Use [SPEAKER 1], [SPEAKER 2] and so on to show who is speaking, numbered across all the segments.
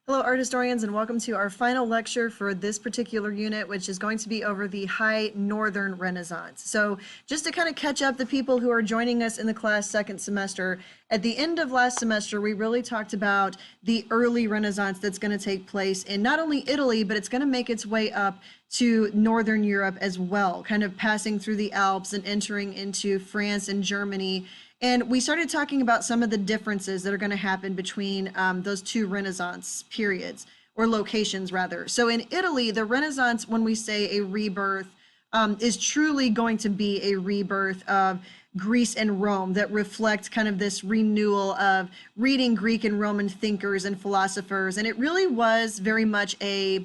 [SPEAKER 1] Hello, art historians, and welcome to our final lecture for this particular unit, which is going to be over the High Northern Renaissance. So just to kind of catch up the people who are joining us in the class second semester, at the end of last semester, we really talked about the early Renaissance that's going to take place in not only Italy, but it's going to make its way up to Northern Europe as well, kind of passing through the Alps and entering into France and Germany. And we started talking about some of the differences that are going to happen between those two Renaissance periods, or locations rather. So in Italy, the Renaissance, when we say a rebirth, is truly going to be a rebirth of Greece and Rome that reflects kind of this renewal of reading Greek and Roman thinkers and philosophers. And it really was very much a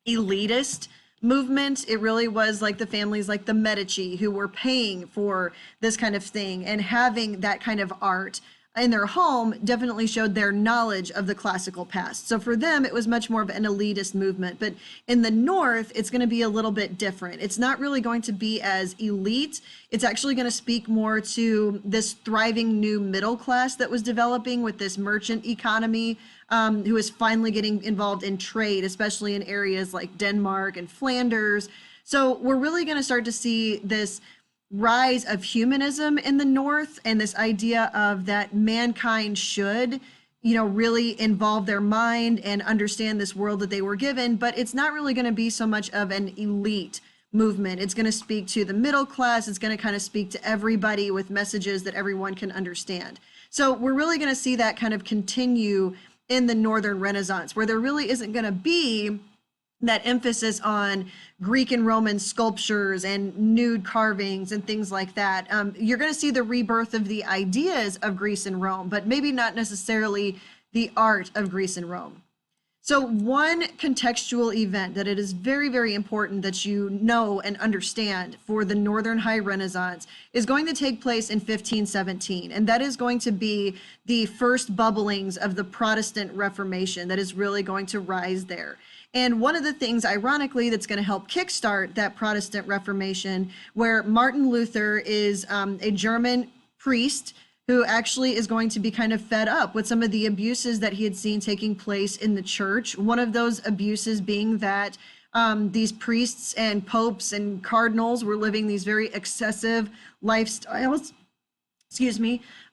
[SPEAKER 1] elitist movement. It really was like the families like the Medici who were paying for this kind of thing, and having that kind of art in their home definitely showed their knowledge of the classical past. So for them, it was much more of an elitist movement. But in the North, it's going to be a little bit different. It's not really going to be as elite. It's actually going to speak more to this thriving new middle class that was developing with this merchant economy, who is finally getting involved in trade, especially in areas like Denmark and Flanders. So we're really going to start to see this rise of humanism in the North, and this idea of that mankind should, really involve their mind and understand this world that they were given. But it's not really going to be so much of an elite movement. It's going to speak to the middle class. It's going to kind of speak to everybody with messages that everyone can understand. So we're really going to see that kind of continue in the Northern Renaissance, where there really isn't going to be that emphasis on Greek and Roman sculptures and nude carvings and things like that. You're going to see the rebirth of the ideas of Greece and Rome, but maybe not necessarily the art of Greece and Rome. So one contextual event that it is very, very important that you know and understand for the Northern High Renaissance is going to take place in 1517. And that is going to be the first bubblings of the Protestant Reformation that is really going to rise there. And one of the things, ironically, that's going to help kickstart that Protestant Reformation, where Martin Luther is a German priest who actually is going to be kind of fed up with some of the abuses that he had seen taking place in the church. One of those abuses being that these priests and popes and cardinals were living these very excessive lifestyles,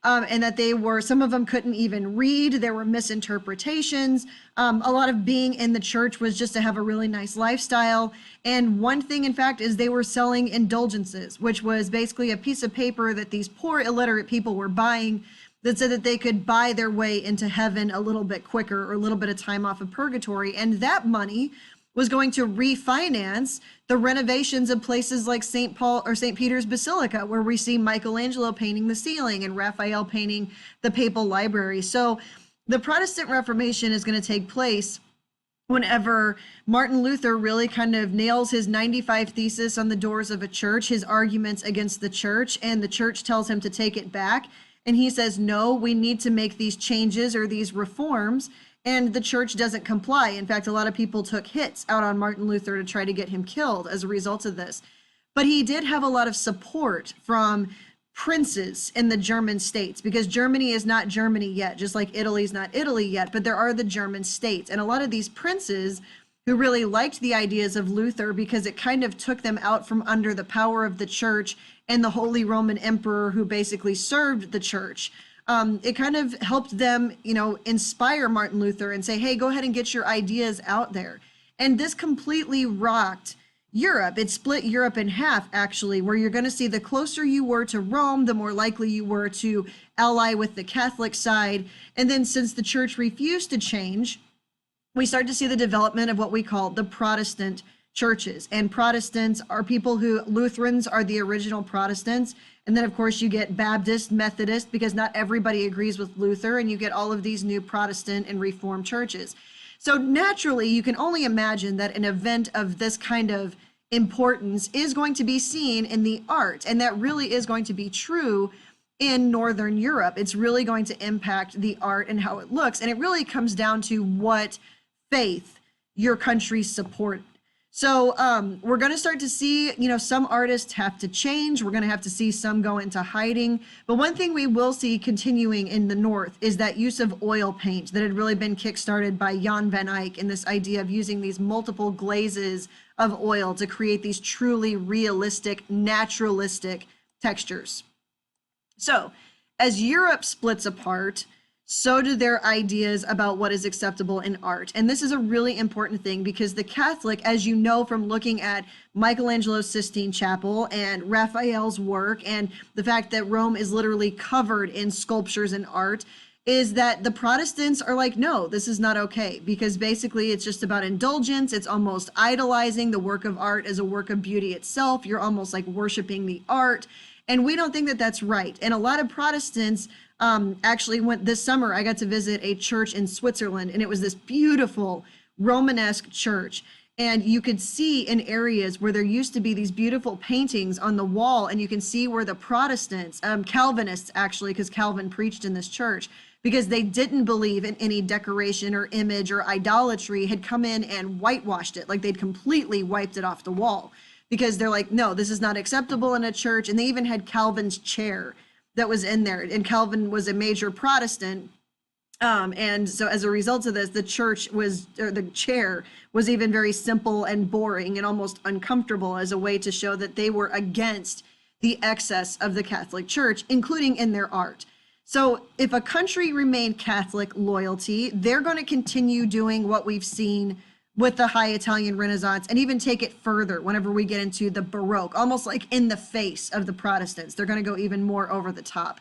[SPEAKER 1] and that some of them couldn't even read. There were misinterpretations. A lot of being in the church was just to have a really nice lifestyle. And one thing, in fact, is they were selling indulgences, which was basically a piece of paper that these poor illiterate people were buying that said that they could buy their way into heaven a little bit quicker, or a little bit of time off of purgatory. And that money was going to refinance the renovations of places like St. Paul or St. Peter's Basilica, where we see Michelangelo painting the ceiling and Raphael painting the papal library. So the Protestant Reformation is going to take place whenever Martin Luther really kind of nails his 95 Thesis on the doors of a church, his arguments against the church, and the church tells him to take it back. And he says, no, we need to make these changes or these reforms. And the church doesn't comply. In fact, a lot of people took hits out on Martin Luther to try to get him killed as a result of this. But he did have a lot of support from princes in the German states, because Germany is not Germany yet, just like Italy is not Italy yet, but there are the German states. And a lot of these princes who really liked the ideas of Luther, because it kind of took them out from under the power of the church and the Holy Roman Emperor who basically served the church. It kind of helped them, inspire Martin Luther and say, hey, go ahead and get your ideas out there. And this completely rocked Europe. It split Europe in half, actually, where you're going to see the closer you were to Rome, the more likely you were to ally with the Catholic side. And then since the church refused to change, we start to see the development of what we call the Protestant churches. And Protestants are Lutherans are the original Protestants. And then, of course, you get Baptist, Methodist, because not everybody agrees with Luther, and you get all of these new Protestant and Reformed churches. So naturally, you can only imagine that an event of this kind of importance is going to be seen in the art, and that really is going to be true in Northern Europe. It's really going to impact the art and how it looks, and it really comes down to what faith your country supported. So we're going to start to see, some artists have to change. We're going to have to see some go into hiding. But one thing we will see continuing in the North is that use of oil paint that had really been kickstarted by Jan van Eyck, and this idea of using these multiple glazes of oil to create these truly realistic, naturalistic textures. So as Europe splits apart, so do their ideas about what is acceptable in art. And this is a really important thing because the Catholic, as you know from looking at Michelangelo's Sistine Chapel and Raphael's work and the fact that Rome is literally covered in sculptures and art, is that the Protestants are like, no, this is not okay, because basically it's just about indulgence. It's almost idolizing the work of art as a work of beauty itself. You're almost like worshiping the art. And we don't think that that's right. And a lot of Protestants actually went this summer. I got to visit a church in Switzerland, and it was this beautiful Romanesque church. And you could see in areas where there used to be these beautiful paintings on the wall, and you can see where the Protestants, Calvinists actually, because Calvin preached in this church, because they didn't believe in any decoration or image or idolatry, had come in and whitewashed it, like they'd completely wiped it off the wall, because they're like, no, this is not acceptable in a church. And they even had Calvin's chair that was in there, and Calvin was a major Protestant, and so as a result of this, the chair was even very simple and boring and almost uncomfortable, as a way to show that they were against the excess of the Catholic Church, including in their art. So if a country remained Catholic loyalty, they're going to continue doing what we've seen with the High Italian Renaissance, and even take it further whenever we get into the Baroque, almost like in the face of the Protestants. They're going to go even more over the top.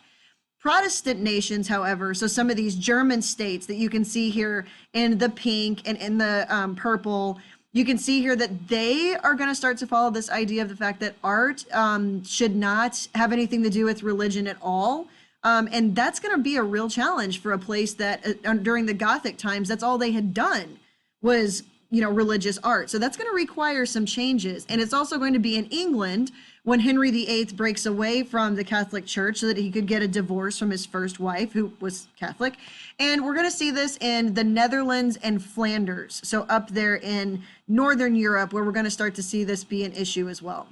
[SPEAKER 1] Protestant nations, however, so some of these German states that you can see here in the pink and in the purple, you can see here that they are going to start to follow this idea of the fact that art should not have anything to do with religion at all. And that's going to be a real challenge for a place that during the Gothic times, that's all they had done was religious art. So that's going to require some changes. And it's also going to be in England when Henry VIII breaks away from the Catholic Church so that he could get a divorce from his first wife, who was Catholic. And we're going to see this in the Netherlands and Flanders. So up there in Northern Europe, where we're going to start to see this be an issue as well.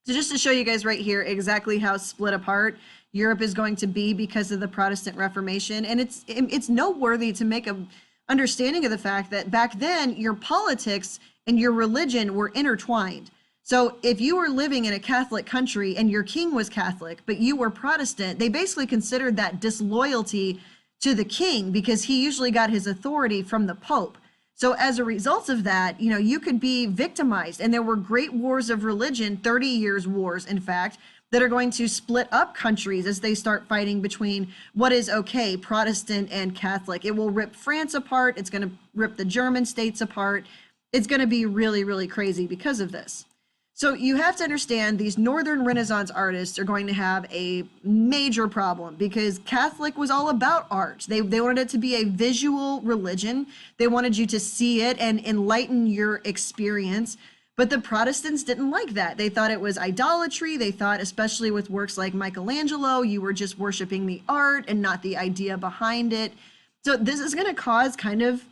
[SPEAKER 1] So just to show you guys right here exactly how split apart Europe is going to be because of the Protestant Reformation. And it's noteworthy to make a understanding of the fact that back then your politics and your religion were intertwined. So if you were living in a Catholic country and your king was Catholic, but you were Protestant, they basically considered that disloyalty to the king, because he usually got his authority from the Pope. So as a result of that, you could be victimized. And there were great wars of religion, 30 years wars, in fact, that are going to split up countries as they start fighting between what is okay, Protestant and Catholic. It will rip France apart. It's going to rip the German states apart. It's going to be really, really crazy because of this. So you have to understand these Northern Renaissance artists are going to have a major problem, because Catholic was all about art. They wanted it to be a visual religion. They wanted you to see it and enlighten your experience. But the Protestants didn't like that. They thought it was idolatry. They thought, especially with works like Michelangelo, you were just worshiping the art and not the idea behind it. So this is going to cause kind of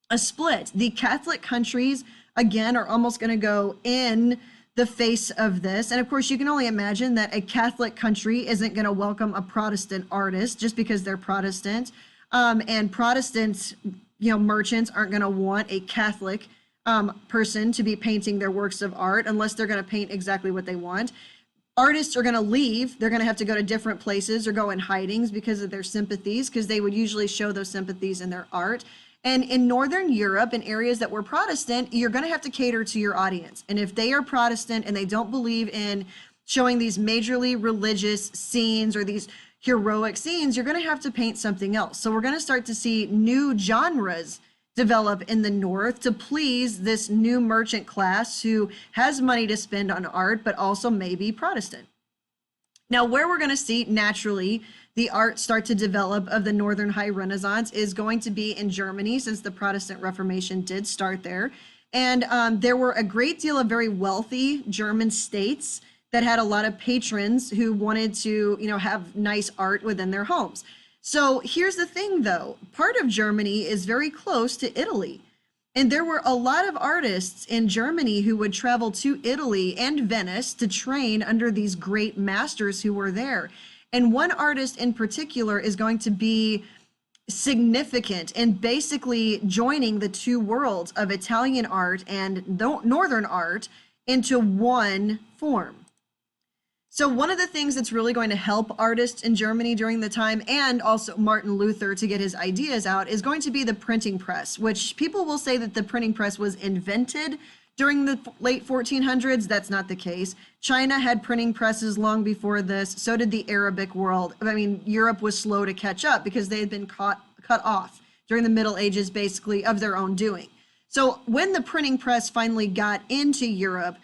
[SPEAKER 1] a split. The Catholic countries, again, are almost going to go in the face of this. And of course, you can only imagine that a Catholic country isn't going to welcome a Protestant artist just because they're Protestant. And Protestant, merchants aren't going to want a Catholic person to be painting their works of art unless they're going to paint exactly what they want. Artists are going to leave. They're going to have to go to different places or go in hidings because of their sympathies, because they would usually show those sympathies in their art. And in Northern Europe, in areas that were Protestant, you're going to have to cater to your audience. And if they are Protestant and they don't believe in showing these majorly religious scenes or these heroic scenes, you're going to have to paint something else. So we're going to start to see new genres develop in the North to please this new merchant class who has money to spend on art, but also maybe Protestant. Now, where we're going to see naturally the art start to develop of the Northern High Renaissance is going to be in Germany, since the Protestant Reformation did start there. And there were a great deal of very wealthy German states that had a lot of patrons who wanted to, have nice art within their homes. So here's the thing, though. Part of Germany is very close to Italy. And there were a lot of artists in Germany who would travel to Italy and Venice to train under these great masters who were there. And one artist in particular is going to be significant in basically joining the two worlds of Italian art and Northern art into one form. So one of the things that's really going to help artists in Germany during the time, and also Martin Luther to get his ideas out, is going to be the printing press, which people will say that the printing press was invented during the late 1400s. That's not the case. China had printing presses long before this. So did the Arabic world. I mean, Europe was slow to catch up because they had been cut off during the Middle Ages, basically, of their own doing. So when the printing press finally got into Europe,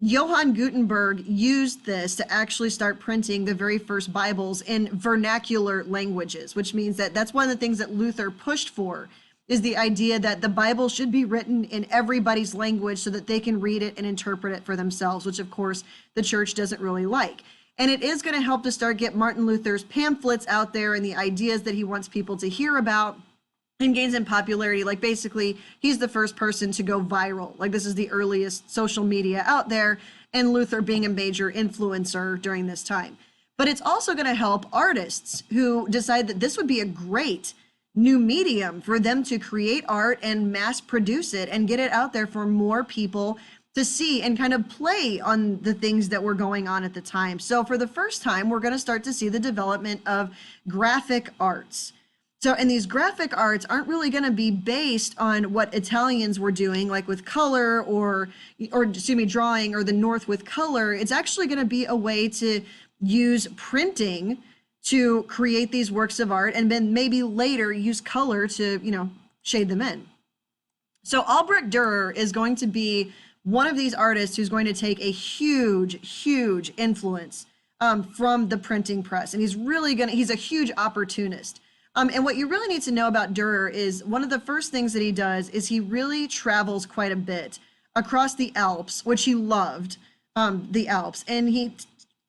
[SPEAKER 1] Johann Gutenberg used this to actually start printing the very first Bibles in vernacular languages, which means that that's one of the things that Luther pushed for, is the idea that the Bible should be written in everybody's language so that they can read it and interpret it for themselves, which of course the church doesn't really like. And it is going to help to start get Martin Luther's pamphlets out there and the ideas that he wants people to hear about, and gains in popularity. Like basically he's the first person to go viral. Like this is the earliest social media out there, and Luther being a major influencer during this time. But it's also going to help artists who decide that this would be a great new medium for them to create art and mass produce it and get it out there for more people to see and kind of play on the things that were going on at the time. So for the first time, we're going to start to see the development of graphic arts. So, and these graphic arts aren't really going to be based on what Italians were doing, like with color or excuse me, drawing, or the North with color. It's actually going to be a way to use printing to create these works of art, and then maybe later use color to, you know, shade them in. So Albrecht Durer is going to be one of these artists who's going to take a huge influence from the printing press, and he's a huge opportunist. And what you really need to know about Durer is one of the first things that he does is he really travels quite a bit across the Alps, which he loved, the Alps. And he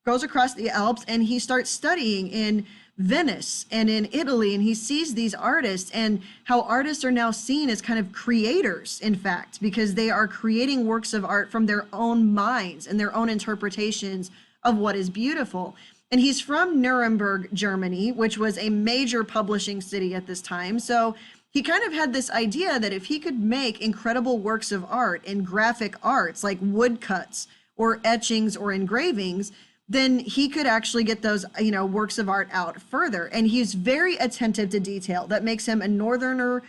[SPEAKER 1] goes across the Alps and he starts studying in Venice and in Italy, and he sees these artists and how artists are now seen as kind of creators, in fact, because they are creating works of art from their own minds and their own interpretations of what is beautiful. And he's from Nuremberg, Germany, which was a major publishing city at this time. So he kind of had this idea that if he could make incredible works of art in graphic arts, like woodcuts or etchings or engravings, then he could actually get those, you know, works of art out further. And he's very attentive to detail. That makes him a Northerner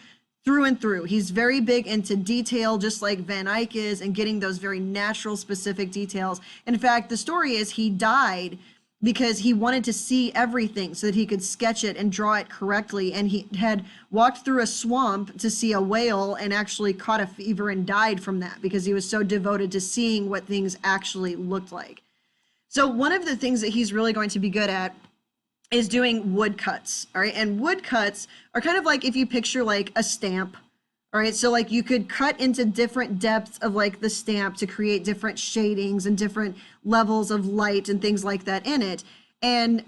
[SPEAKER 1] through and through. He's very big into detail, just like Van Eyck is, and getting those very natural, specific details. In fact, the story is he died because he wanted to see everything so that he could sketch it and draw it correctly. And he had walked through a swamp to see a whale and actually caught a fever and died from that because he was so devoted to seeing what things actually looked like. So one of the things that he's really going to be good at is doing woodcuts, all right? And woodcuts are kind of like if you picture like a stamp, all right? So like you could cut into different depths of like the stamp to create different shadings and different levels of light and things like that in it. And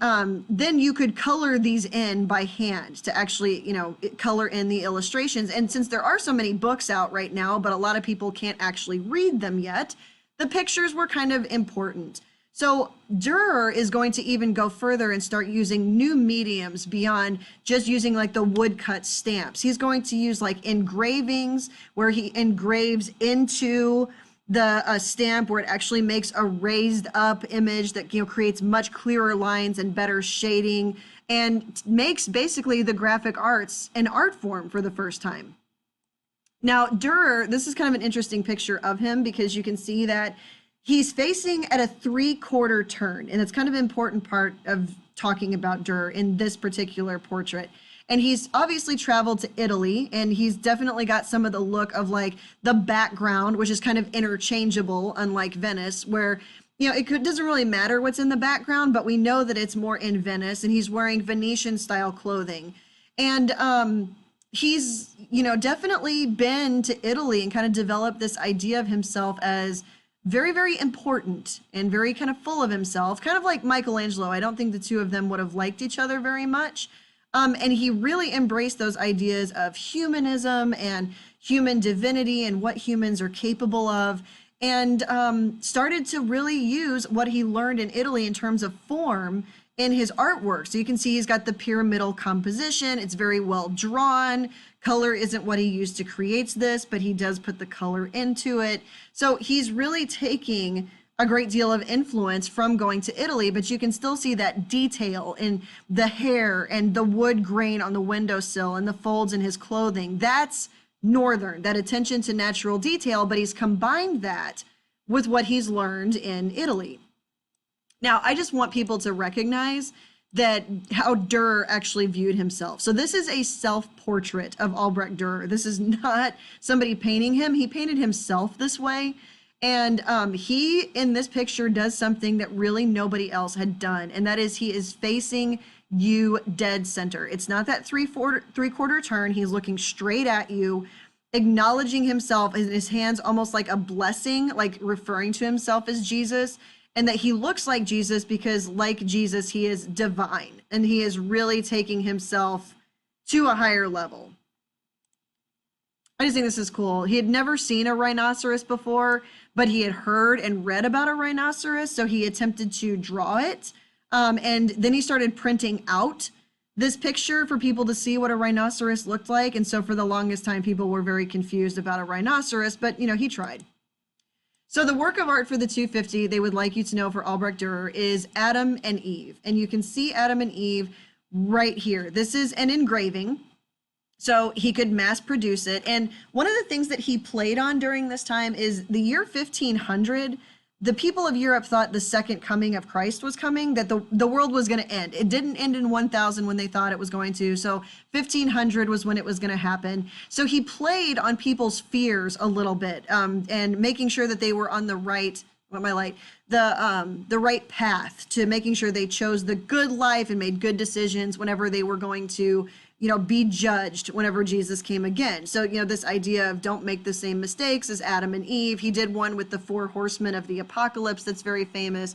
[SPEAKER 1] then you could color these in by hand to actually, you know, color in the illustrations. And since there are so many books out right now, but a lot of people can't actually read them yet, the pictures were kind of important. So Durer is going to even go further and start using new mediums beyond just using like the woodcut stamps. He's going to use like engravings where he engraves into the stamp where it actually makes a raised up image that, you know, creates much clearer lines and better shading and makes basically the graphic arts an art form for the first time. Now Durer, this is kind of an interesting picture of him because you can see that he's facing at a 3/4 turn, and it's kind of an important part of talking about Durer in this particular portrait. And he's obviously traveled to Italy, and he's definitely got some of the look of like the background, which is kind of interchangeable, unlike Venice, where, you know, doesn't really matter what's in the background, but we know that it's more in Venice, and he's wearing Venetian style clothing. And he's, you know, definitely been to Italy and kind of developed this idea of himself as very, very important and very kind of full of himself, kind of like Michelangelo. I don't think the two of them would have liked each other very much. And he really embraced those ideas of humanism and human divinity and what humans are capable of, and started to really use what he learned in Italy in terms of form in his artwork. So you can see he's got the pyramidal composition. It's very well drawn. Color isn't what he used to create this, but he does put the color into it. So he's really taking a great deal of influence from going to Italy, but you can still see that detail in the hair and the wood grain on the windowsill and the folds in his clothing. That's Northern, that attention to natural detail, but he's combined that with what he's learned in Italy. Now, I just want people to recognize that how Durr actually viewed himself. So this is a self-portrait of Albrecht Durer. This is not somebody painting him. He painted himself this way. And he, in this picture, does something that really nobody else had done. And that is he is facing you dead center. It's not that three-quarter turn. He's looking straight at you, acknowledging himself in his hands, almost like a blessing, like referring to himself as Jesus. And that he looks like Jesus because, like Jesus, he is divine. And he is really taking himself to a higher level. I just think this is cool. He had never seen a rhinoceros before, but he had heard and read about a rhinoceros. So he attempted to draw it. And then he started printing out this picture for people to see what a rhinoceros looked like. And so for the longest time, people were very confused about a rhinoceros, but he tried. So the work of art for the 250, they would like you to know for Albrecht Durer, is Adam and Eve. And you can see Adam and Eve right here. This is an engraving, so he could mass produce it. And one of the things that he played on during this time is the year 1500, the people of Europe thought the second coming of Christ was coming, that the world was going to end. It didn't end in 1000 when they thought it was going to. So 1500 was when it was going to happen. So he played on people's fears a little bit, and making sure that they were on the right, the right path to making sure they chose the good life and made good decisions whenever they were going to be judged whenever Jesus came again. So, this idea of don't make the same mistakes as Adam and Eve. He did one with the 4 horsemen of the apocalypse that's very famous.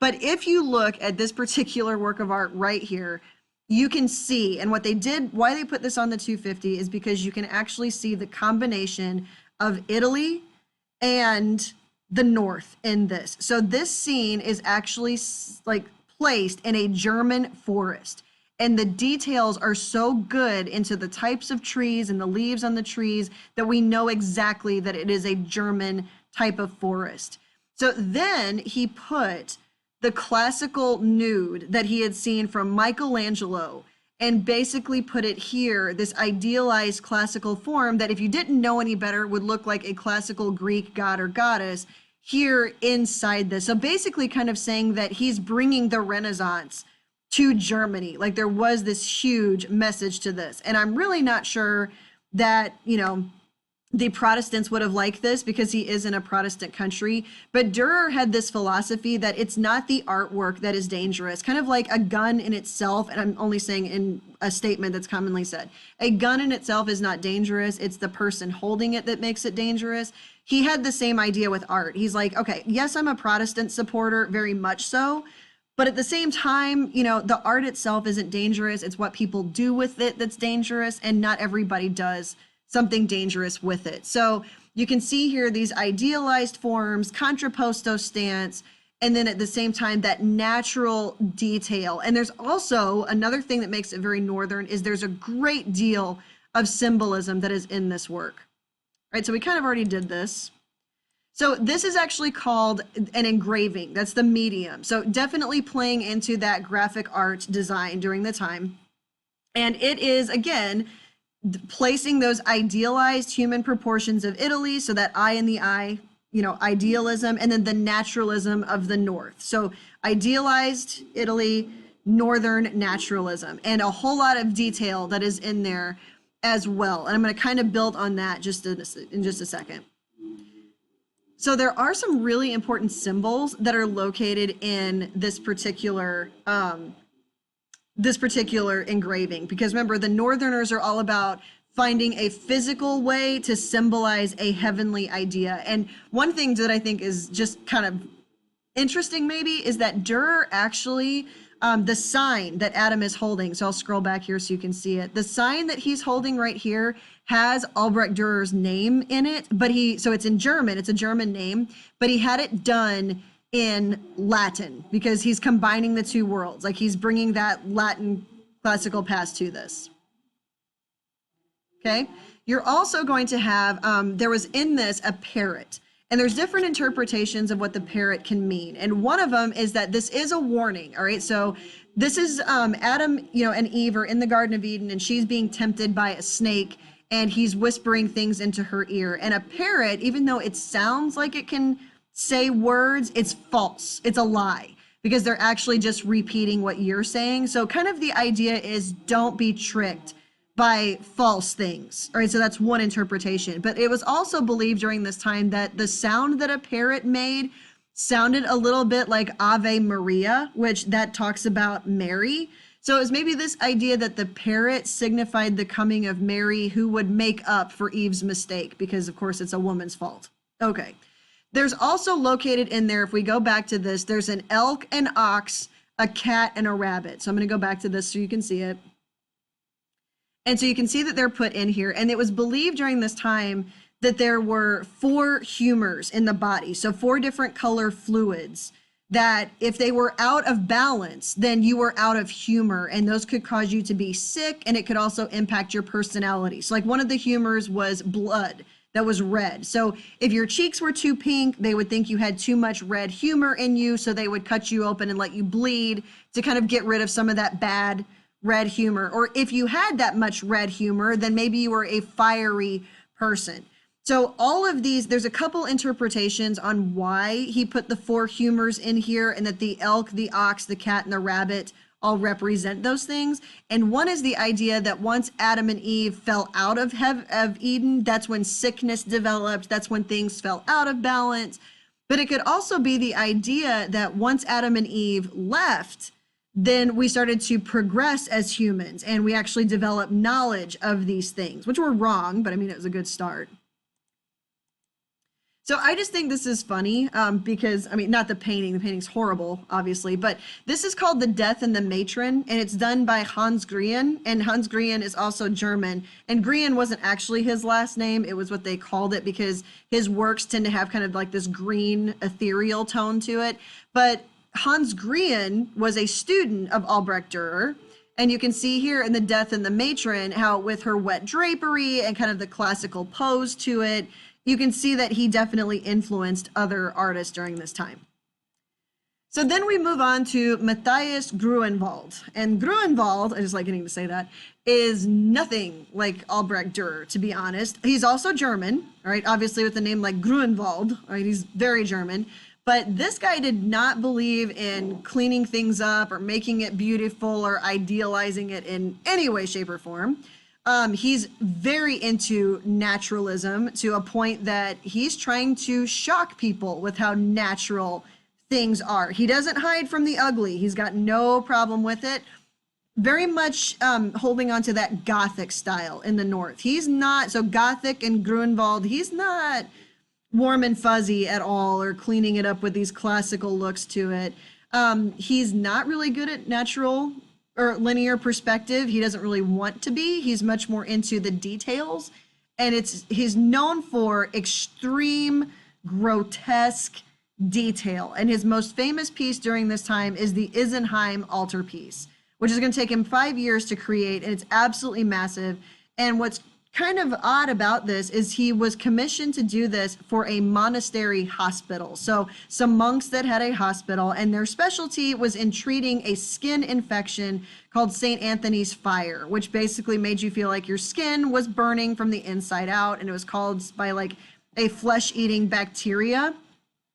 [SPEAKER 1] But if you look at this particular work of art right here, you can see, and what they did, why they put this on the 250 is because you can actually see the combination of Italy and the North in this. So this scene is actually like placed in a German forest. And the details are so good into the types of trees and the leaves on the trees that we know exactly that it is a German type of forest. So then he put the classical nude that he had seen from Michelangelo and basically put it here, this idealized classical form that if you didn't know any better would look like a classical Greek god or goddess here inside this. So basically kind of saying that he's bringing the Renaissance to Germany. Like there was this huge message to this. And I'm really not sure that, the Protestants would have liked this because he is in a Protestant country. But Durer had this philosophy that it's not the artwork that is dangerous, kind of like a gun in itself. And I'm only saying in a statement that's commonly said. A gun in itself is not dangerous. It's the person holding it that makes it dangerous. He had the same idea with art. He's like, okay, yes, I'm a Protestant supporter, very much so. But at the same time, the art itself isn't dangerous. It's what people do with it that's dangerous, and not everybody does something dangerous with it. So you can see here these idealized forms, contrapposto stance, and then at the same time, that natural detail. And there's also another thing that makes it very Northern is there's a great deal of symbolism that is in this work. All right, so we kind of already did this. So this is actually called an engraving. That's the medium. So definitely playing into that graphic art design during the time. And it is, again, placing those idealized human proportions of Italy, so that eye in the eye, idealism, and then the naturalism of the North. So idealized Italy, Northern naturalism, and a whole lot of detail that is in there as well. And I'm going to kind of build on that in just a second. So there are some really important symbols that are located in this particular engraving, because remember, the Northerners are all about finding a physical way to symbolize a heavenly idea. And one thing that I think is just kind of interesting maybe is that Durr actually the sign that Adam is holding. So I'll scroll back here so you can see it. The sign that he's holding right here has Albrecht Durer's name in it, but so it's in German, it's a German name, but he had it done in Latin because he's combining the two worlds. Like he's bringing that Latin classical past to this. Okay. You're also going to have, there was in this a parrot. And there's different interpretations of what the parrot can mean. And one of them is that this is a warning, all right? So this is Adam, and Eve are in the Garden of Eden, and she's being tempted by a snake, and he's whispering things into her ear. And a parrot, even though it sounds like it can say words, it's false. It's a lie, because they're actually just repeating what you're saying. So kind of the idea is don't be tricked by false things. All right, so that's one interpretation. But it was also believed during this time that the sound that a parrot made sounded a little bit like Ave Maria, which that talks about Mary. So it was maybe this idea that the parrot signified the coming of Mary, who would make up for Eve's mistake, because of course it's a woman's fault. Okay. There's also located in there, if we go back to this, there's an elk, an ox, a cat, and a rabbit. So I'm going to go back to this so you can see it. And so you can see that they're put in here. And it was believed during this time that there were 4 humors in the body. So 4 different color fluids that if they were out of balance, then you were out of humor. And those could cause you to be sick. And it could also impact your personality. So like one of the humors was blood that was red. So if your cheeks were too pink, they would think you had too much red humor in you. So they would cut you open and let you bleed to kind of get rid of some of that bad red humor. Or if you had that much red humor, then maybe you were a fiery person. So all of these, there's a couple interpretations on why he put the 4 humors in here, and that the elk, the ox, the cat, and the rabbit all represent those things. And one is the idea that once Adam and Eve fell out of Eden, that's when sickness developed, that's when things fell out of balance. But it could also be the idea that once Adam and Eve left, then we started to progress as humans, and we actually developed knowledge of these things, which were wrong, but I mean, it was a good start. So I just think this is funny because, I mean, not the painting's horrible, obviously, but this is called The Death and the Matron, and it's done by Hans Grien, and Hans Grien is also German, and Grien wasn't actually his last name, it was what they called it because his works tend to have kind of like this green ethereal tone to it. But Hans Grien was a student of Albrecht Durer, and you can see here in The Death and the Matron how with her wet drapery and kind of the classical pose to it, you can see that he definitely influenced other artists during this time. So then we move on to Matthias Grünewald. And Grünewald, I just like getting to say that, is nothing like Albrecht Durer, to be honest. He's also German, all right, obviously with a name like Grünewald, all right, he's very German. But this guy did not believe in cleaning things up or making it beautiful or idealizing it in any way, shape, or form. He's very into naturalism to a point that he's trying to shock people with how natural things are. He doesn't hide from the ugly. He's got no problem with it. Very much holding on to that Gothic style in the North. He's not, so Gothic and Grünewald, he's not warm and fuzzy at all or cleaning it up with these classical looks to it. He's not really good at natural or linear perspective. He doesn't really want to be. He's much more into the details, and he's known for extreme grotesque detail. And his most famous piece during this time is the Isenheim Altarpiece, which is going to take him 5 years to create, and it's absolutely massive. And what's kind of odd about this is he was commissioned to do this for a monastery hospital. So some monks that had a hospital, and their specialty was in treating a skin infection called St. Anthony's fire, which basically made you feel like your skin was burning from the inside out, and it was caused by like a flesh-eating bacteria.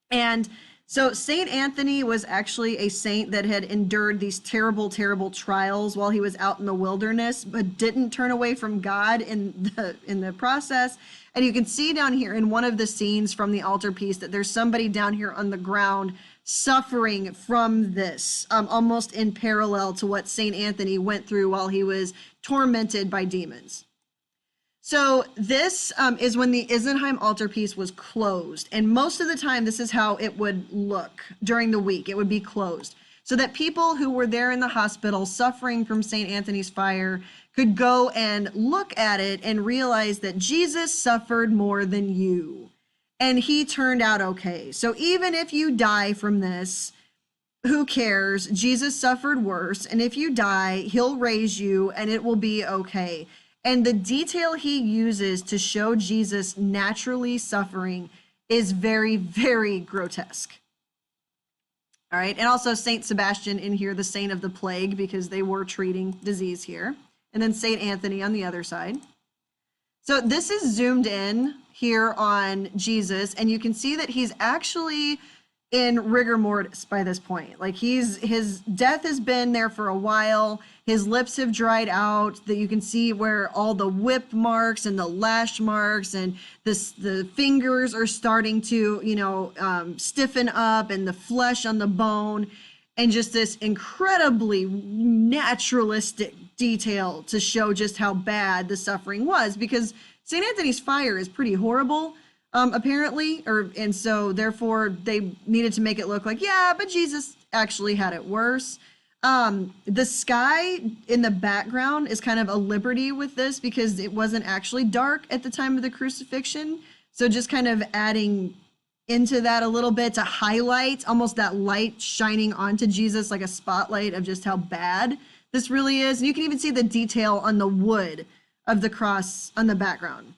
[SPEAKER 1] And so St. Anthony was actually a saint that had endured these terrible, terrible trials while he was out in the wilderness, but didn't turn away from God in the process. And you can see down here in one of the scenes from the altarpiece that there's somebody down here on the ground suffering from this, almost in parallel to what St. Anthony went through while he was tormented by demons. So this is when the Isenheim Altarpiece was closed. And most of the time, this is how it would look during the week. It would be closed. so that people who were there in the hospital suffering from St. Anthony's fire could go and look at it and realize that Jesus suffered more than you, and he turned out okay. So even if you die from this, who cares? Jesus suffered worse, and if you die, he'll raise you and it will be okay. And the detail he uses to show Jesus naturally suffering is very, very grotesque. All right, and also Saint Sebastian in here, the saint of the plague, because they were treating disease here. And then Saint Anthony on the other side. So this is zoomed in here on Jesus, and you can see that he's actually in rigor mortis by this point. Like his death has been there for a while. His lips have dried out, that you can see where all the whip marks and the lash marks and the fingers are starting to, stiffen up, and the flesh on the bone, and just this incredibly naturalistic detail to show just how bad the suffering was, because St. Anthony's fire is pretty horrible. Apparently, and so therefore they needed to make it look like, yeah, but Jesus actually had it worse. The sky in the background is kind of a liberty with this, because it wasn't actually dark at the time of the crucifixion. So just kind of adding into that a little bit to highlight almost that light shining onto Jesus, like a spotlight of just how bad this really is. And you can even see the detail on the wood of the cross on the background.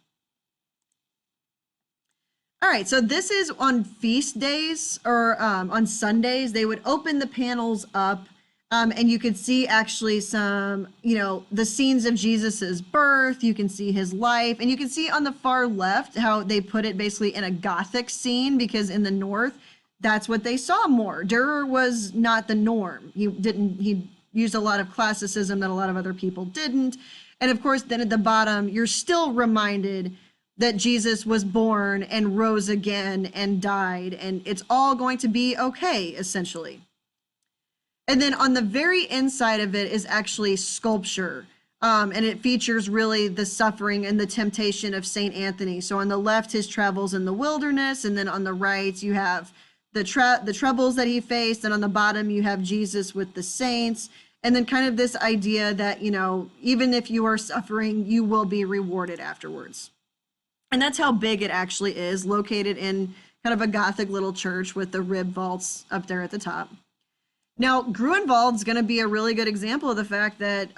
[SPEAKER 1] All right, so this is on feast days, or on Sundays. They would open the panels up, and you could see actually some, the scenes of Jesus's birth. You can see his life, and you can see on the far left how they put it basically in a Gothic scene, because in the north, that's what they saw more. Durr was not the norm. He used a lot of classicism that a lot of other people didn't. And of course, then at the bottom, you're still reminded that Jesus was born and rose again and died, and it's all going to be okay, essentially. And then on the very inside of it is actually sculpture, and it features really the suffering and the temptation of St. Anthony. So on the left, his travels in the wilderness, and then on the right, you have the troubles that he faced, and on the bottom, you have Jesus with the saints, and then kind of this idea that, even if you are suffering, you will be rewarded afterwards. And that's how big it actually is, located in kind of a Gothic little church with the rib vaults up there at the top. Now, Grunewald's going to be a really good example of the fact that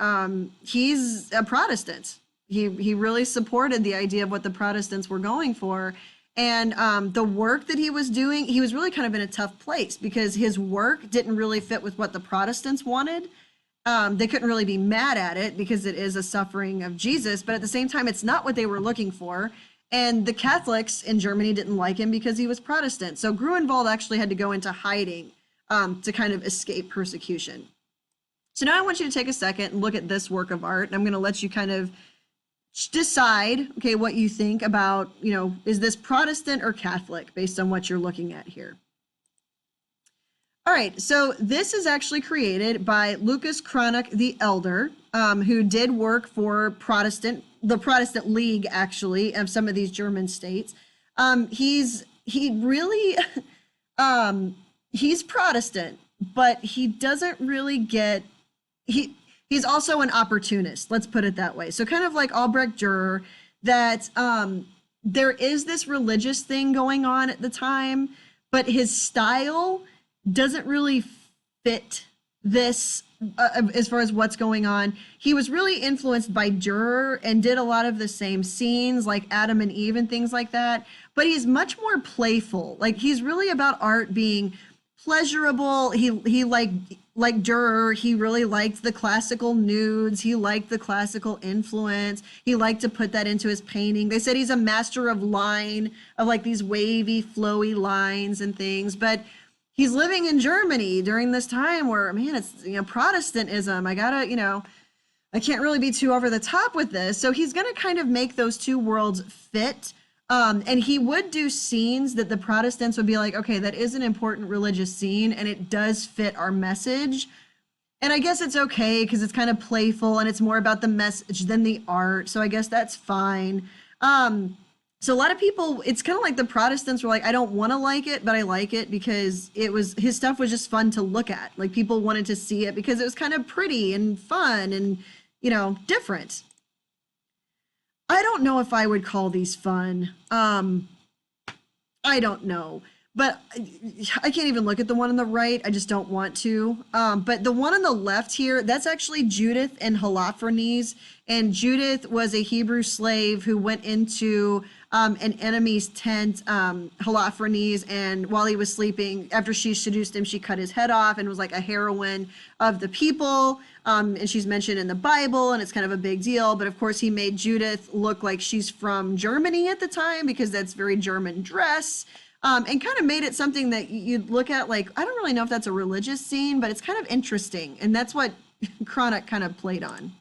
[SPEAKER 1] he's a Protestant. He really supported the idea of what the Protestants were going for. And the work that he was doing, he was really kind of in a tough place, because his work didn't really fit with what the Protestants wanted. They couldn't really be mad at it, because it is a suffering of Jesus, but at the same time, it's not what they were looking for. And the Catholics in Germany didn't like him because he was Protestant. So Grunewald actually had to go into hiding to kind of escape persecution. So now I want you to take a second and look at this work of art. And I'm going to let you kind of decide, okay, what you think about, is this Protestant or Catholic based on what you're looking at here. All right, so this is actually created by Lucas Cranach the Elder, who did work for the Protestant League, actually, of some of these German states. He's Protestant, but he doesn't really get, he's also an opportunist, let's put it that way. So kind of like Albrecht Durer, that there is this religious thing going on at the time, but his style doesn't really fit this as far as what's going on. He was really influenced by Durr and did a lot of the same scenes like Adam and Eve and things like that, but he's much more playful. Like, he's really about art being pleasurable. He like Durr, he really liked the classical nudes. He liked the classical influence. He liked to put that into his painting. They said he's a master of line, of like these wavy, flowy lines and things, but he's living in Germany during this time where, man, it's, Protestantism. I can't really be too over the top with this. So he's going to kind of make those two worlds fit. And he would do scenes that the Protestants would be like, okay, that is an important religious scene, and it does fit our message. And I guess it's okay because it's kind of playful and it's more about the message than the art. So I guess that's fine. So a lot of people, it's kind of like the Protestants were like, I don't want to like it, but I like it because his stuff was just fun to look at. Like people wanted to see it because it was kind of pretty and fun and, different. I don't know if I would call these fun. I don't know. But I can't even look at the one on the right. I just don't want to. But the one on the left here, that's actually Judith and Holofernes. And Judith was a Hebrew slave who went into an enemy's tent, Holofernes, and while he was sleeping, after she seduced him, she cut his head off and was like a heroine of the people. And she's mentioned in the Bible, and it's kind of a big deal. But of course, he made Judith look like she's from Germany at the time because that's very German dress. And kind of made it something that you'd look at like, I don't really know if that's a religious scene, but it's kind of interesting. And that's what Cranach kind of played on.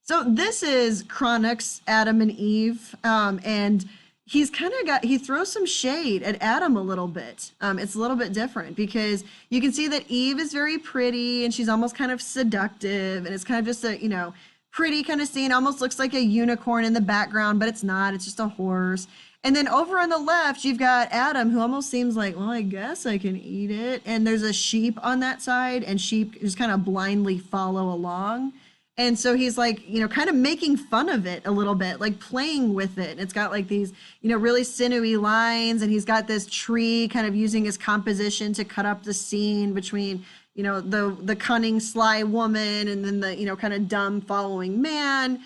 [SPEAKER 1] So this is Cranach's Adam and Eve. And he's kind of he throws some shade at Adam a little bit. It's a little bit different because you can see that Eve is very pretty and she's almost kind of seductive. And it's kind of just a, pretty kind of scene. Almost looks like a unicorn in the background, but it's not. It's just a horse. And then over on the left, you've got Adam, who almost seems like, well, I guess I can eat it. And there's a sheep on that side, and sheep just kind of blindly follow along. And so he's like, kind of making fun of it a little bit, like playing with it. It's got like these, really sinewy lines, and he's got this tree kind of using his composition to cut up the scene between, the cunning, sly woman and then the, kind of dumb following man.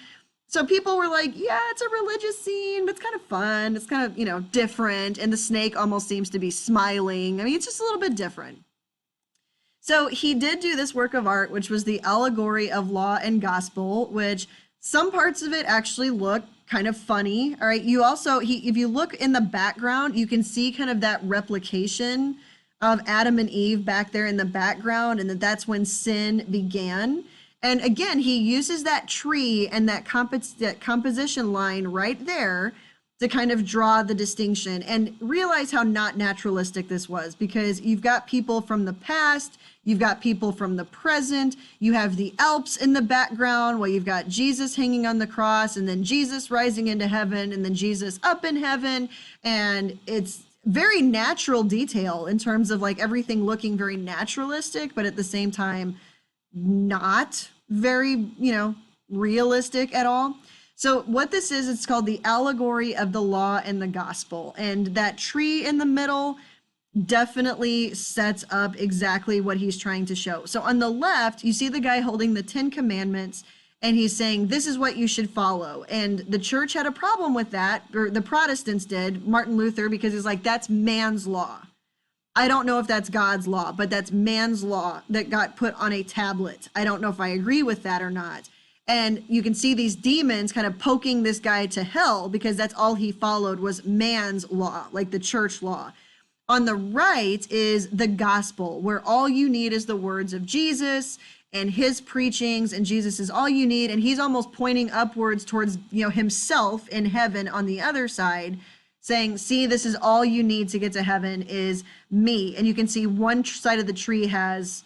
[SPEAKER 1] So people were like, yeah, it's a religious scene, but it's kind of fun. It's kind of, different. And the snake almost seems to be smiling. I mean, it's just a little bit different. So he did do this work of art, which was the allegory of law and gospel, which some parts of it actually look kind of funny. All right. You also, if you look in the background, you can see kind of that replication of Adam and Eve back there in the background. And that's when sin began. And again, he uses that tree and that composition line right there to kind of draw the distinction and realize how not naturalistic this was, because you've got people from the past, you've got people from the present, you have the Alps in the background, well, you've got Jesus hanging on the cross, and then Jesus rising into heaven, and then Jesus up in heaven. And it's very natural detail in terms of like everything looking very naturalistic, but at the same time, not very, realistic at all. So what this is, it's called the allegory of the law and the gospel. And that tree in the middle definitely sets up exactly what he's trying to show. So on the left, you see the guy holding the 10 Commandments, and he's saying, this is what you should follow. And the church had a problem with that, or the Protestants did, Martin Luther, because he's like, that's man's law. I don't know if that's God's law, but that's man's law that got put on a tablet. I don't know if I agree with that or not. And you can see these demons kind of poking this guy to hell because that's all he followed was man's law, like the church law. On the right is the gospel, where all you need is the words of Jesus and his preachings, and Jesus is all you need. And he's almost pointing upwards towards, himself in heaven on the other side, saying, see, this is all you need to get to heaven is me. And you can see one side of the tree has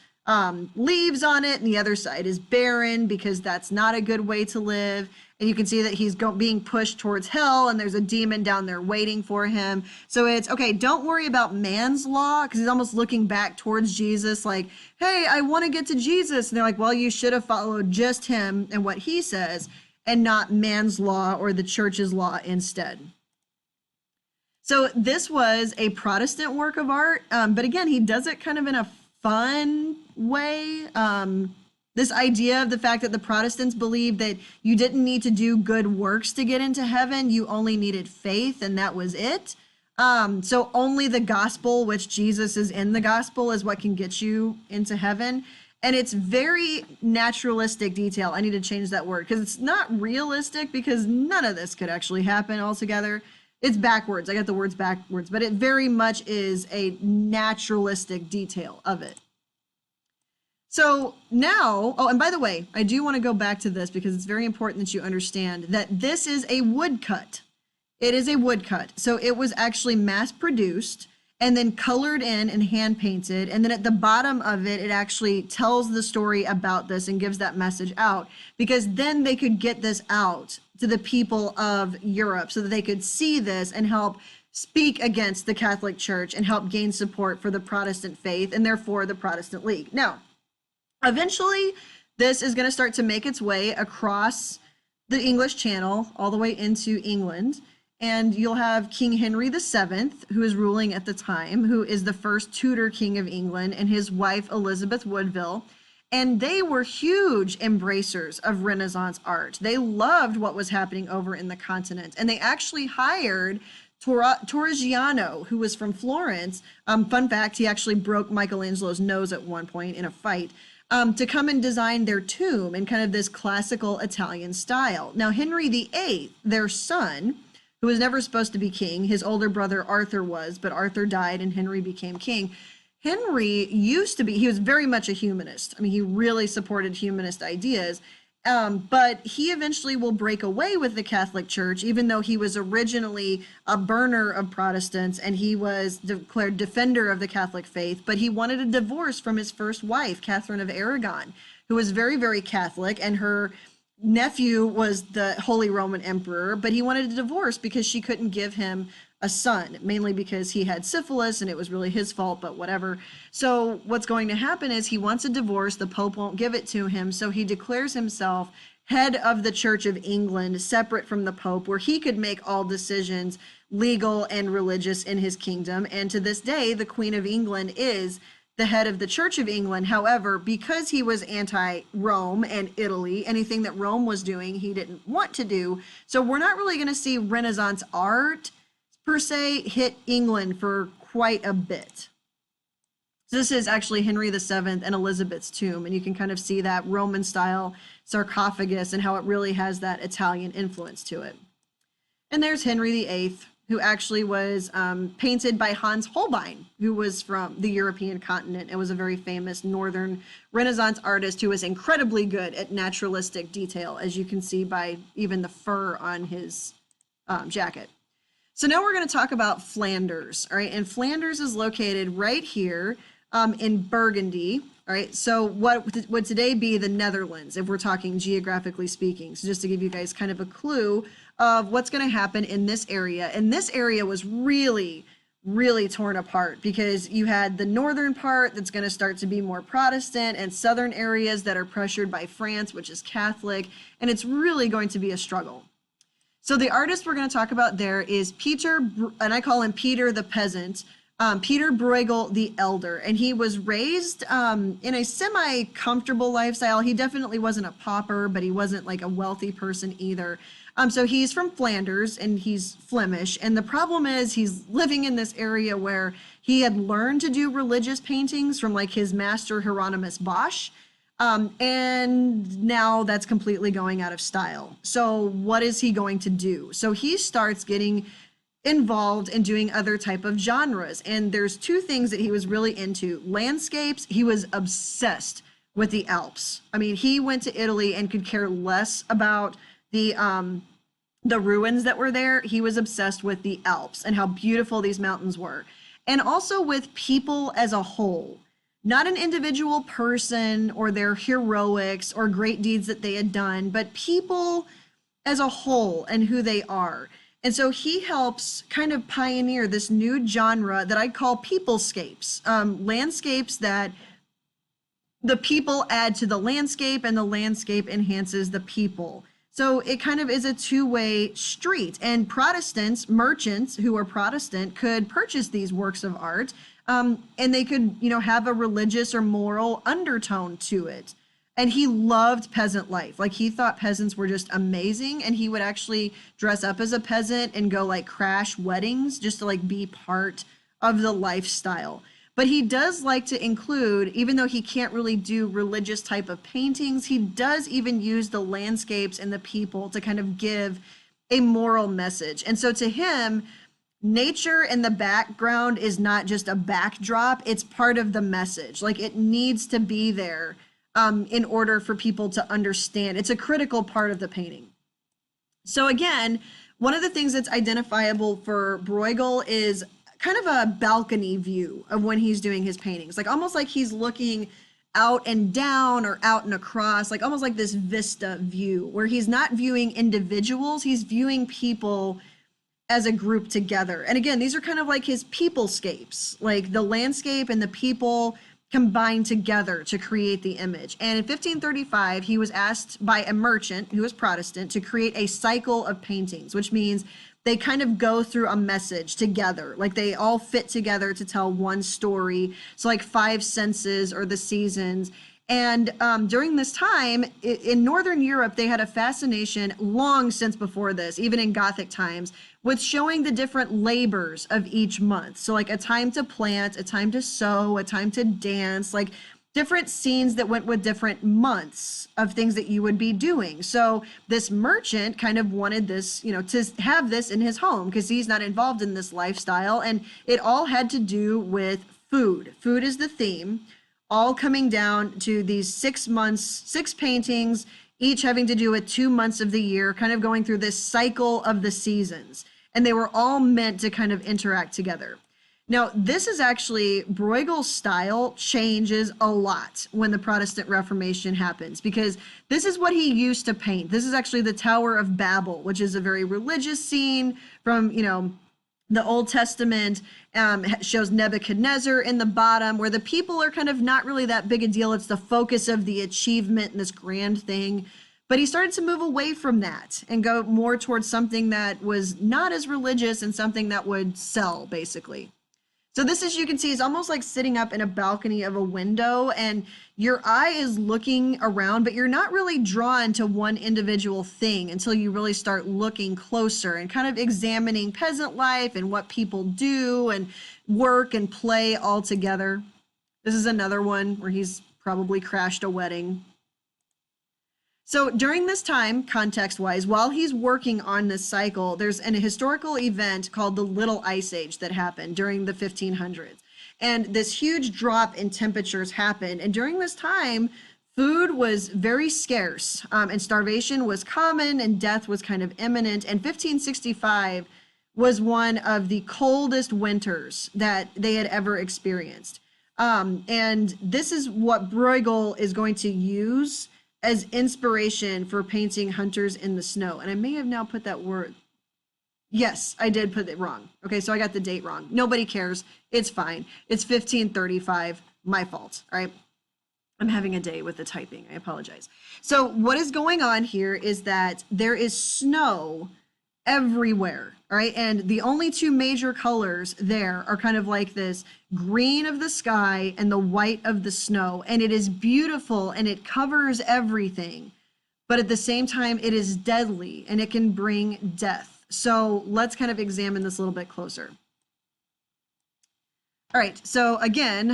[SPEAKER 1] leaves on it, and the other side is barren because that's not a good way to live. And you can see that he's being pushed towards hell, and there's a demon down there waiting for him. So it's, okay, don't worry about man's law, because he's almost looking back towards Jesus like, hey, I want to get to Jesus. And they're like, well, you should have followed just him and what he says and not man's law or the church's law instead. So this was a Protestant work of art, but again, he does it kind of in a fun way. This idea of the fact that the Protestants believed that you didn't need to do good works to get into heaven, you only needed faith, and that was it. So only the gospel, which Jesus is in the gospel, is what can get you into heaven. And it's very naturalistic detail. I need to change that word because it's not realistic, because none of this could actually happen altogether. It's backwards. I got the words backwards, but it very much is a naturalistic detail of it. So now, oh, and by the way, I do want to go back to this because it's very important that you understand that this is a woodcut. It is a woodcut. So it was actually mass produced, and then colored in and hand painted. And then at the bottom of it, it actually tells the story about this and gives that message out, because then they could get this out to the people of Europe so that they could see this and help speak against the Catholic Church and help gain support for the Protestant faith and therefore the Protestant League. Now, eventually, this is going to start to make its way across the English Channel all the way into England. And you'll have King Henry VII, who is ruling at the time, who is the first Tudor king of England, and his wife Elizabeth Woodville. And they were huge embracers of Renaissance art. They loved what was happening over in the continent. And they actually hired Torrigiano, who was from Florence. Fun fact, he actually broke Michelangelo's nose at one point in a fight, to come and design their tomb in kind of this classical Italian style. Now, Henry VIII, their son, who was never supposed to be king, his older brother Arthur was, but Arthur died and Henry became king. Henry used to be, he was very much a humanist. I mean, he really supported humanist ideas, but he eventually will break away with the Catholic Church, even though he was originally a burner of Protestants and he was declared defender of the Catholic faith, but he wanted a divorce from his first wife, Catherine of Aragon, who was very, very Catholic, and her nephew was the Holy Roman Emperor, but he wanted a divorce because she couldn't give him a son, mainly because he had syphilis and it was really his fault, but whatever. So what's going to happen is he wants a divorce. The Pope won't give it to him. So he declares himself head of the Church of England, separate from the Pope, where he could make all decisions legal and religious in his kingdom. And to this day, the Queen of England is the head of the Church of England. However, because he was anti-Rome and Italy, anything that Rome was doing, he didn't want to do. So we're not really going to see Renaissance art per se hit England for quite a bit. So this is actually Henry VII and Elizabeth's tomb, and you can kind of see that Roman style sarcophagus and how it really has that Italian influence to it. And there's Henry VIII, who actually was painted by Hans Holbein, who was from the European continent and was a very famous Northern Renaissance artist who was incredibly good at naturalistic detail, as you can see by even the fur on his jacket. So now we're going to talk about Flanders, all right? And Flanders is located right here in Burgundy, all right? So what would today be the Netherlands, if we're talking geographically speaking? So just to give you guys kind of a clue of what's going to happen in this area. And this area was really, really torn apart because you had the northern part that's going to start to be more Protestant and southern areas that are pressured by France, which is Catholic, and it's really going to be a struggle. So the artist we're going to talk about there is Peter, and I call him Peter the Peasant, Peter Bruegel the Elder, and he was raised in a semi-comfortable lifestyle. He definitely wasn't a pauper, but he wasn't like a wealthy person either. So he's from Flanders and he's Flemish, and the problem is he's living in this area where he had learned to do religious paintings from like his master Hieronymus Bosch, and now that's completely going out of style. So what is he going to do? So he starts getting involved in doing other type of genres, and there's two things that he was really into. Landscapes. He was obsessed with the Alps. I mean, he went to Italy and could care less about the ruins that were there. He was obsessed with the Alps and how beautiful these mountains were, and also with people as a whole. Not an individual person or their heroics or great deeds that they had done, but people as a whole and who they are. And so he helps kind of pioneer this new genre that I call peoplescapes, landscapes that the people add to the landscape and the landscape enhances the people. So it kind of is a two-way street, and Protestants, merchants who are Protestant, could purchase these works of art, and they could, you know, have a religious or moral undertone to it. And he loved peasant life. Like, he thought peasants were just amazing, and he would actually dress up as a peasant and go like crash weddings just to like be part of the lifestyle. But he does like to include, even though he can't really do religious type of paintings, he does even use the landscapes and the people to kind of give a moral message. And so to him, nature in the background is not just a backdrop, it's part of the message. Like, it needs to be there in order for people to understand. It's a critical part of the painting. So again, one of the things that's identifiable for Bruegel is kind of a balcony view of when he's doing his paintings, like almost like he's looking out and down or out and across, like almost like this vista view where he's not viewing individuals, he's viewing people as a group together. And again, these are kind of like his peoplescapes, like the landscape and the people combined together to create the image. And in 1535, he was asked by a merchant who was Protestant to create a cycle of paintings, which means they kind of go through a message together, like they all fit together to tell one story. So like 5 senses or the seasons. And during this time in Northern Europe, they had a fascination long since before this, even in Gothic times, with showing the different labors of each month. So like a time to plant, a time to sow, a time to dance, like different scenes that went with different months of things that you would be doing. So this merchant kind of wanted this, you know, to have this in his home because he's not involved in this lifestyle. And it all had to do with food. Food is the theme, all coming down to these 6 months, 6 paintings, each having to do with 2 months of the year, kind of going through this cycle of the seasons. And they were all meant to kind of interact together. Now, this is actually, Bruegel's style changes a lot when the Protestant Reformation happens, because this is what he used to paint. This is actually the Tower of Babel, which is a very religious scene from, you know, the Old Testament. Shows Nebuchadnezzar in the bottom, where the people are kind of not really that big a deal. It's the focus of the achievement and this grand thing. But he started to move away from that and go more towards something that was not as religious and something that would sell, basically. So this, as you can see, is almost like sitting up in a balcony of a window, and your eye is looking around, but you're not really drawn to one individual thing until you really start looking closer and kind of examining peasant life and what people do and work and play all together. This is another one where he's probably crashed a wedding. So during this time, context-wise, while he's working on this cycle, there's an historical event called the Little Ice Age that happened during the 1500s. And this huge drop in temperatures happened. And during this time, food was very scarce, and starvation was common, and death was kind of imminent. And 1565 was one of the coldest winters that they had ever experienced. And this is what Bruegel is going to use as inspiration for painting hunters in the snow. And I may have now put that word. Yes, I did put it wrong. Okay, so I got the date wrong. Nobody cares. It's fine. It's 1535. My fault. All right. I'm having a day with the typing. I apologize. So what is going on here is that there is snow everywhere. All right. And the only 2 major colors there are kind of like this green of the sky and the white of the snow. And it is beautiful and it covers everything. But at the same time, it is deadly and it can bring death. So let's kind of examine this a little bit closer. All right. So again,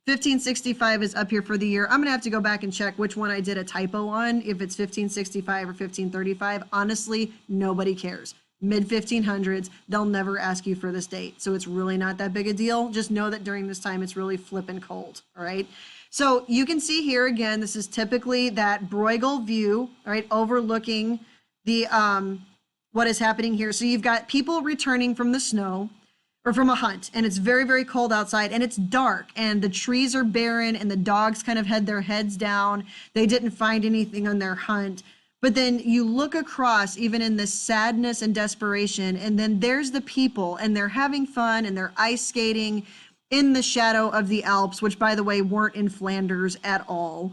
[SPEAKER 1] 1565 is up here for the year. I'm going to have to go back and check which one I did a typo on, if it's 1565 or 1535. Honestly, nobody cares. Mid-1500s, they'll never ask you for this date. So it's really not that big a deal. Just know that during this time, it's really flippin' cold, all right? So you can see here again, this is typically that Bruegel view, all right, overlooking the what is happening here. So you've got people returning from the snow or from a hunt, and it's very, very cold outside, and it's dark, and the trees are barren, and the dogs kind of had their heads down. They didn't find anything on their hunt. But then you look across, even in this sadness and desperation, and then there's the people, and they're having fun, and they're ice skating in the shadow of the Alps, which, by the way, weren't in Flanders at all.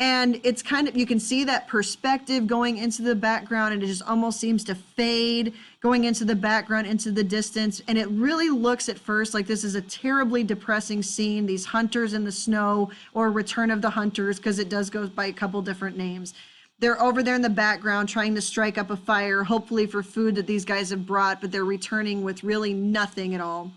[SPEAKER 1] And it's kind of, you can see that perspective going into the background, and it just almost seems to fade going into the background, into the distance. And it really looks at first like this is a terribly depressing scene, these hunters in the snow, or Return of the Hunters, because it does go by a couple different names. They're over there in the background trying to strike up a fire, hopefully for food that these guys have brought, but they're returning with really nothing at all.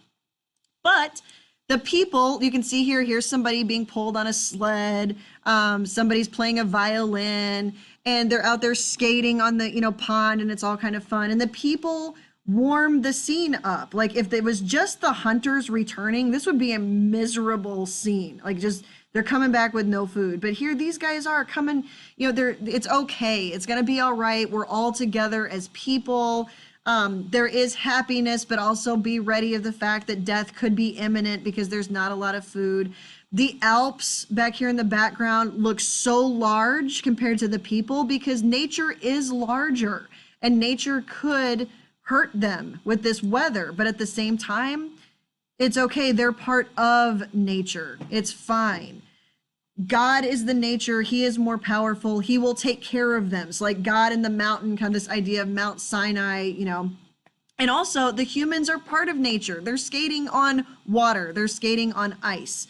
[SPEAKER 1] But the people, you can see here, here's somebody being pulled on a sled. Somebody's playing a violin, and they're out there skating on the, pond, and it's all kind of fun. And the people warm the scene up. Like if it was just the hunters returning, this would be a miserable scene. Like just, they're coming back with no food. But here these guys are coming, it's okay. It's going to be all right. We're all together as people. There is happiness, but also be ready of the fact that death could be imminent because there's not a lot of food. The Alps back here in the background look so large compared to the people because nature is larger and nature could hurt them with this weather. But at the same time, it's okay. They're part of nature. It's fine. God is the nature. He is more powerful. He will take care of them. So like God in the mountain, kind of this idea of Mount Sinai, you know. And also the humans are part of nature. They're skating on water. They're skating on ice.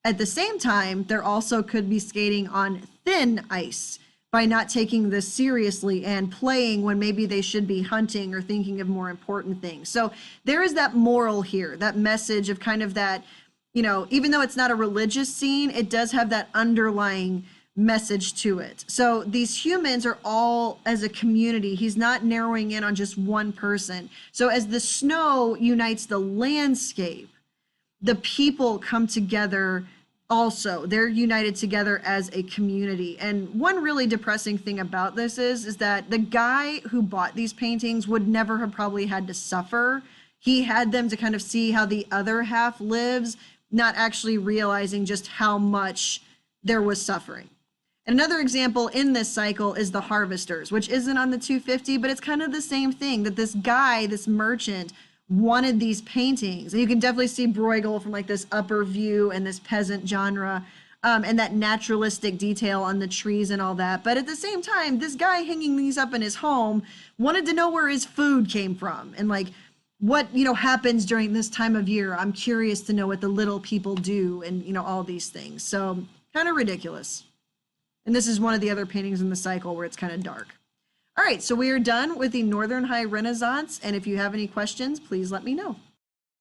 [SPEAKER 1] At the same time, there also could be skating on thin ice by not taking this seriously and playing when maybe they should be hunting or thinking of more important things. So there is that moral here, that message of kind of that, you know, even though it's not a religious scene, it does have that underlying message to it. So these humans are all as a community. He's not narrowing in on just one person. So as the snow unites the landscape, the people come together also. They're united together as a community. And one really depressing thing about this is that the guy who bought these paintings would never have probably had to suffer. He had them to kind of see how the other half lives, not actually realizing just how much there was suffering. And another example in this cycle is the Harvesters, which isn't on the 250, but it's kind of the same thing, that this guy, this merchant, wanted these paintings. And you can definitely see Bruegel from like this upper view and this peasant genre, and that naturalistic detail on the trees and all that. But at the same time, this guy hanging these up in his home wanted to know where his food came from and like what, you know, happens during this time of year. I'm curious to know what the little people do and, you know, all these things. So kind of ridiculous. And this is one of the other paintings in the cycle where it's kind of dark. All right, so we are done with the Northern High Renaissance, and if you have any questions, please let me know.